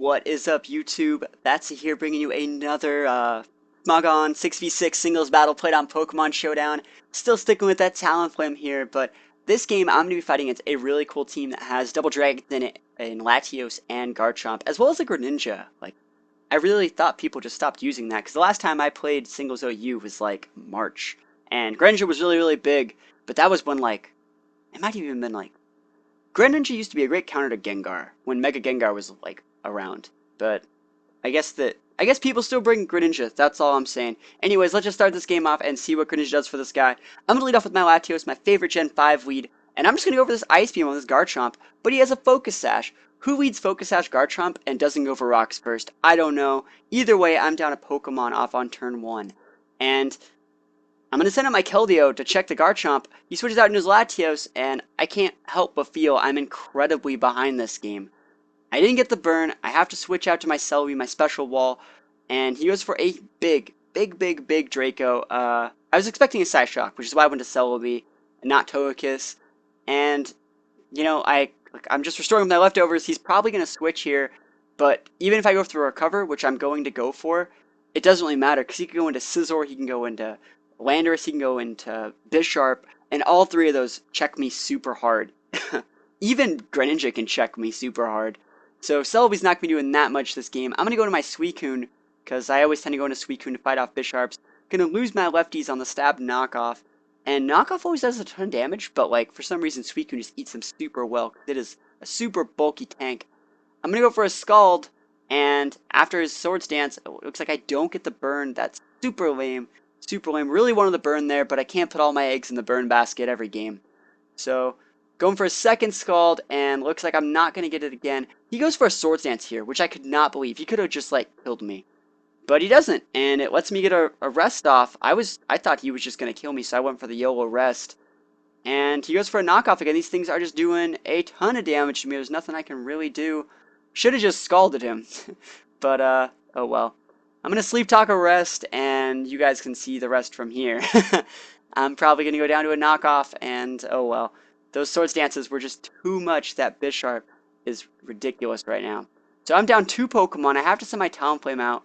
What is up, YouTube? That's here bringing you another Smogon 6v6 singles battle played on Pokemon Showdown. Still sticking with that Talonflame here, but this game I'm going to be fighting against a really cool team that has Double Dragons in it, in Latios and Garchomp, as well as a Greninja. Like, I really thought people just stopped using that, because the last time I played singles OU was like March, and Greninja was really big, but that was when like, it might have even been like, Greninja used to be a great counter to Gengar when Mega Gengar was like around, but I guess people still bring Greninja. That's all I'm saying. Anyways, let's just start this game off and see what Greninja does for this guy. I'm gonna lead off with my Latios, my favorite Gen 5 lead, and I'm just gonna go over this Ice Beam on this Garchomp. But he has a Focus Sash. Who leads Focus Sash Garchomp and doesn't go for rocks first? I don't know. Either way, I'm down a Pokemon off on turn 1. And I'm going to send out my Keldeo to check the Garchomp. He switches out into his Latios, and I can't help but feel I'm incredibly behind this game. I didn't get the burn. I have to switch out to my Celebi, my special wall, and he goes for a big Draco. I was expecting a Side Shock, which is why I went to Celebi and not Togekiss. And, you know, I'm just restoring my leftovers. He's probably going to switch here, but even if I go for a Recover, which I'm going to go for, it doesn't really matter, because he can go into Scizor, he can go into Landorus, he can go into Bisharp, and all three of those check me super hard. Even Greninja can check me super hard. So Celebi's not going to be doing that much this game. I'm going to go to my Suicune, because I always tend to go into Suicune to fight off Bisharps. Going to lose my lefties on the Stab Knockoff. And Knockoff always does a ton of damage, but like for some reason Suicune just eats them super well, because it is a super bulky tank. I'm going to go for a Scald, and after his Swords Dance, it looks like I don't get the burn. That's super lame. Super lame. Really wanted the burn there, but I can't put all my eggs in the burn basket every game. So, going for a second Scald, and looks like I'm not going to get it again. He goes for a Swords Dance here, which I could not believe. He could have just, like, killed me. But he doesn't, and it lets me get a rest off. I thought he was just going to kill me, so I went for the YOLO rest. And he goes for a knockoff again. These things are just doing a ton of damage to me. There's nothing I can really do. Should have just scalded him. But, oh well. I'm going to sleep talk a rest, and you guys can see the rest from here. I'm probably going to go down to a knockoff, and oh well. Those Swords Dances were just too much. That Bisharp is ridiculous right now. So I'm down 2 Pokemon. I have to send my Talonflame out,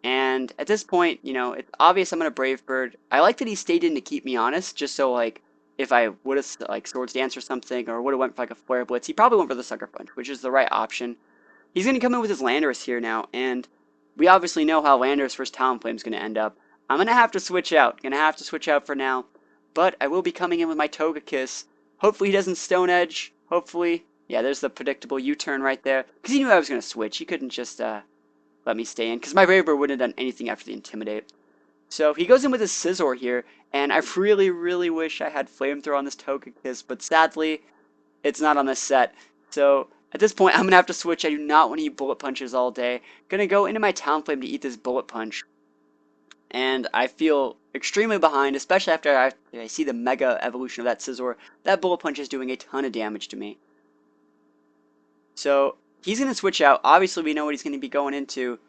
and at this point, you know, it's obvious I'm going to Brave Bird. I like that he stayed in to keep me honest, just so, like, if I would have, like, Swords Dance or something, or would have went for, like, a Flare Blitz, he probably went for the Sucker Punch, which is the right option. He's going to come in with his Landorus here now, and we obviously know how Landorus vs. Talonflame is going to end up. I'm going to have to switch out. Going to have to switch out for now. But I will be coming in with my Togekiss. Hopefully he doesn't Stone Edge. Hopefully. Yeah, there's the predictable U-turn right there. Because he knew I was going to switch. He couldn't just let me stay in. Because my Brave Bird wouldn't have done anything after the Intimidate. So he goes in with his Scizor here. And I really wish I had Flamethrower on this Togekiss. But sadly, it's not on this set. So at this point, I'm going to have to switch. I do not want to eat Bullet Punches all day. Going to go into my Talonflame to eat this Bullet Punch. And I feel extremely behind, especially after I see the Mega Evolution of that Scizor. That Bullet Punch is doing a ton of damage to me. So he's going to switch out. Obviously, we know what he's going to be going into.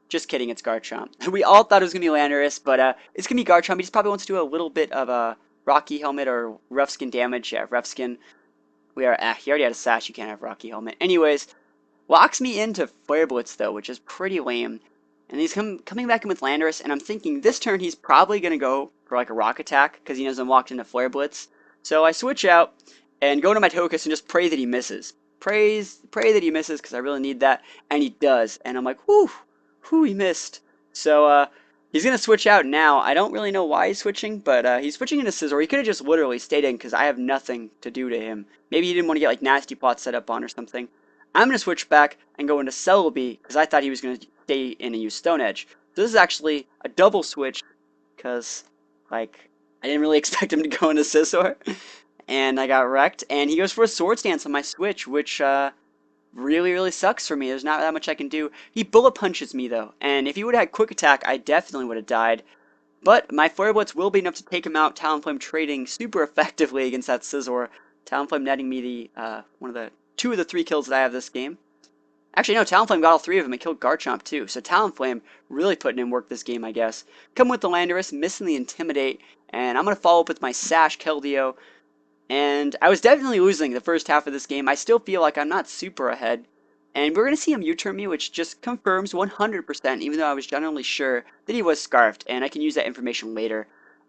Just kidding, it's Garchomp. We all thought it was going to be Landorus, but it's going to be Garchomp. He just probably wants to do a little bit of a Rocky Helmet or Rough Skin damage. Yeah, Rough Skin. He already had a Sash, you can't have Rocky Helmet. Anyways, locks me into Flare Blitz, though, which is pretty lame. And he's coming back in with Landorus, and I'm thinking this turn he's probably going to go for, like, a Rock Attack, because he knows I'm locked into Flare Blitz. So I switch out, and go to my Togekiss and just pray that he misses. Pray that he misses, because I really need that, and he does. And I'm like, whew, he missed. So, he's going to switch out now. I don't really know why he's switching, but he's switching into Scizor. He could have just literally stayed in, because I have nothing to do to him. Maybe he didn't want to get, like, Nasty Plot set up on or something. I'm going to switch back and go into Celebi, because I thought he was going to stay in and use Stone Edge. So this is actually a double switch, because, like, I didn't really expect him to go into Scizor. And I got wrecked, and he goes for a Swords Dance on my switch, which, really sucks for me. There's not that much I can do. He Bullet Punches me, though, and if he would have had Quick Attack, I definitely would have died. But my Flare Blitz will be enough to take him out. Talonflame trading super effectively against that Scizor. Talonflame netting me the, two of the 3 kills that I have this game. Actually, no, Talonflame got all 3 of them and killed Garchomp, too. So Talonflame really putting in work this game, I guess. Come with the Landorus, missing the Intimidate, and I'm going to follow up with my Sash Keldeo. And I was definitely losing the first half of this game. I still feel like I'm not super ahead. And we're going to see him U-turn me, which just confirms 100%, even though I was generally sure that he was scarfed, and I can use that information later.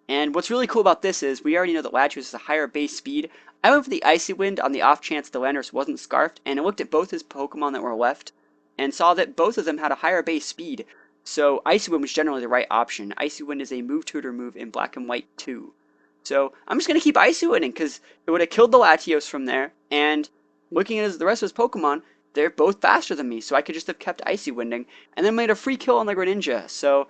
And what's really cool about this is we already know that Latios is a higher base speed. I went for the Icy Wind on the off chance the Landorus wasn't scarfed, and I looked at both his Pokemon that were left, and saw that both of them had a higher base speed. So Icy Wind was generally the right option. Icy Wind is a move tutor move in Black and White too. So I'm just going to keep Icy Winding, because it would have killed the Latios from there, and looking at the rest of his Pokemon, they're both faster than me, so I could just have kept Icy Winding, and then made a free kill on the Greninja. So,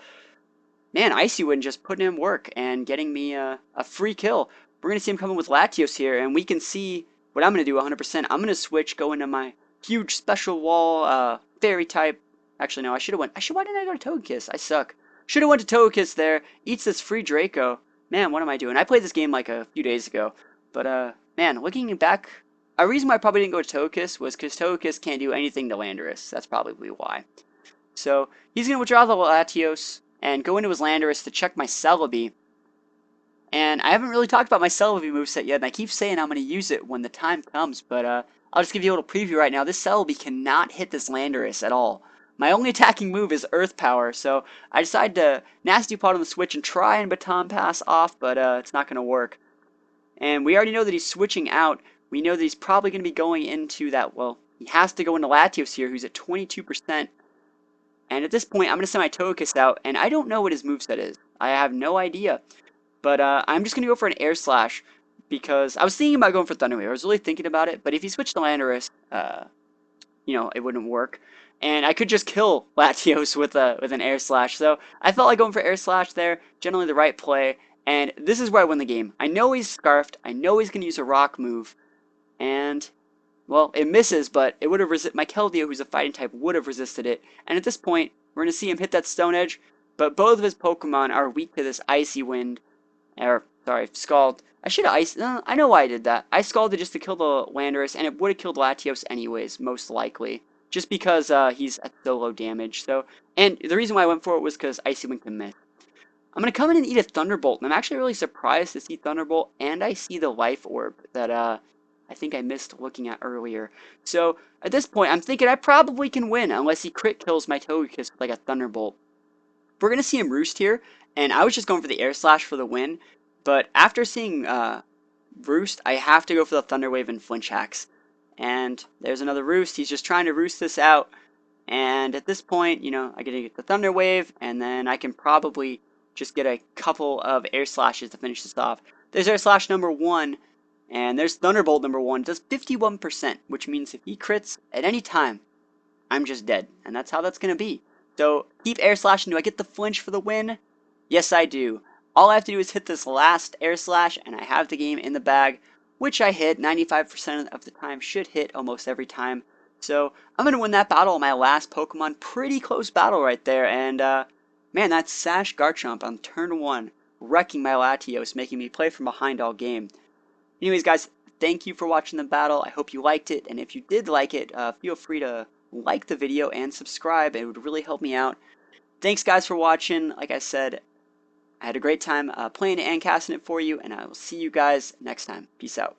man, Icy Wind just putting in work and getting me a free kill. We're going to see him coming with Latios here, and we can see what I'm going to do 100%. I'm going to switch, go into my huge special wall, fairy type. Actually, no, why didn't I go to Togekiss? I suck. Should have went to Togekiss there, eats this free Draco. Man, what am I doing? I played this game like a few days ago, but, man, looking back, a reason why I probably didn't go to Togekiss was because Togekiss can't do anything to Landorus. That's probably why. So he's going to withdraw the Latios and go into his Landorus to check my Celebi. And I haven't really talked about my Celebi moveset yet, and I keep saying I'm going to use it when the time comes, but I'll just give you a little preview right now. This Celebi cannot hit this Landorus at all. My only attacking move is Earth Power, so I decided to Nasty Plot on the switch and try and Baton Pass off, but it's not going to work. And we already know that he's switching out. We know that he's probably going to be going into that, well, he has to go into Latios here, who's at 22%. And at this point, I'm going to send my Togekiss out, and I don't know what his moveset is. I have no idea. But I'm just going to go for an Air Slash, because I was thinking about going for Thunder Wave. I was really thinking about it, but if he switched to Landorus, it wouldn't work. And I could just kill Latios with an Air Slash. So I felt like going for Air Slash there, generally the right play. And this is where I win the game. I know he's scarfed. I know he's going to use a rock move. And, well, it misses, but it would have resisted. My Keldeo, who's a fighting type, would have resisted it. And at this point, we're going to see him hit that Stone Edge. But both of his Pokemon are weak to this Icy Wind. Or, sorry, Scald. I should have iced. I know why I did that. I Scalded just to kill the Landorus, and it would have killed Latios anyways, most likely. Just because he's at so low damage. So, and the reason why I went for it was because Icy Wind can miss. I'm going to come in and eat a Thunderbolt, and I'm actually really surprised to see Thunderbolt, and I see the Life Orb that I think I missed looking at earlier. So, at this point, I'm thinking I probably can win, unless he crit kills my Togekiss with like a Thunderbolt. We're going to see him Roost here, and I was just going for the Air Slash for the win, but after seeing Roost, I have to go for the Thunder Wave and Flinch Hacks. And there's another Roost. He's just trying to Roost this out, and at this point, I get the Thunder Wave, and then I can probably just get a couple of Air Slashes to finish this off. There's Air Slash number 1, and there's Thunderbolt number 1. It does 51%, which means if he crits at any time, I'm just dead. And that's how that's going to be. So, keep Air Slashing. Do I get the flinch for the win? Yes, I do. All I have to do is hit this last Air Slash, and I have the game in the bag, which I hit 95% of the time. Should hit almost every time. So, I'm going to win that battle, my last Pokemon. Pretty close battle right there, and, man, that's Sash Garchomp on turn 1, wrecking my Latios, making me play from behind all game. Anyways, guys, thank you for watching the battle. I hope you liked it, and if you did like it, feel free to like the video and subscribe. It would really help me out. Thanks, guys, for watching. Like I said, I had a great time playing it and casting it for you, and I will see you guys next time. Peace out.